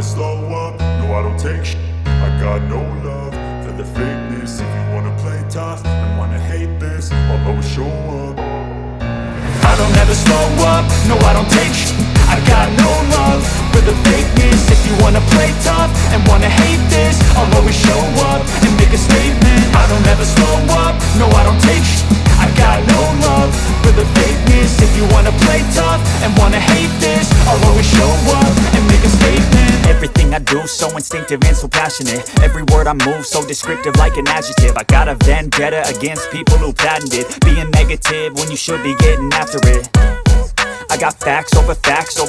never slow up, no I don't take shit. I got no love for the fakeness. If you wanna play tough and wanna hate this, I'll always show up. I don't ever slow up, no I don't take shit. I got no love for the fakeness. If you wanna play tough and wanna hate this, I'll always show up and make a statement. I don't ever slow up, no I don't take shit. I got no love for the fakeness. If you wanna play tough and wanna hate this, I'll always show up and make a statement. Everything I do so instinctive and so passionate. Every word I move so descriptive like an adjective. I got a vendetta against people who patented being negative when you should be getting after it. I got facts over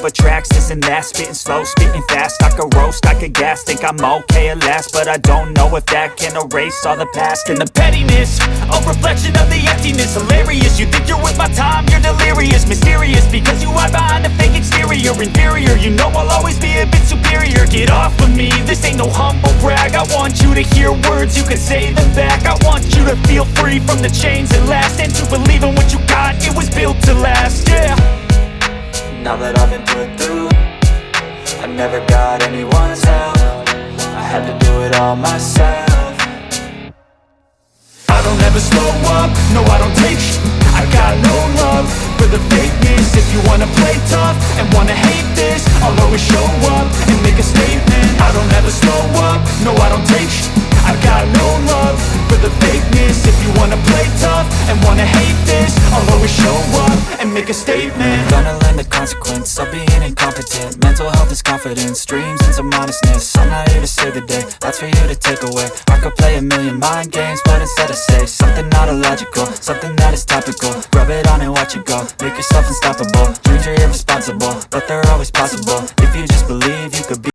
tracks, this and that. Spitting slow, spitting fast. I could roast, I could gas. Think I'm okay at last, but I don't know if that can erase all the past. And the pettiness, a reflection of the emptiness. Hilarious, you think you're with my time, you're delirious. Mysterious, because you hide behind a fake exterior. Inferior, you know I'll always be a bit superior. Get off of me, this ain't no humble brag. I want you to hear words, you can say them back. I want you to feel free from the chains that last, and to believe in what you got, it was built to last, yeah. Now that I've been put through, I never got anyone's help. I had to do it all myself. I don't ever slow up, no I don't take shit. I got no love for the fakeness. If you wanna play tough and wanna hate this, I'll always show up and make a statement. I don't ever slow up, no I don't take shit. I got no love for the fakeness. If you wanna play tough and wanna hate this, I'll always show up and make a statement. Gonna learn the consequence of being incompetent. Mental health is confidence, dreams and some honestness. I'm not here to save the day, that's for you to take away. I could play a million mind games, but instead I say something not illogical, something that is topical. Rub it on and watch it go, make yourself unstoppable. Dreams are irresponsible, but they're always possible. If you just believe, you could be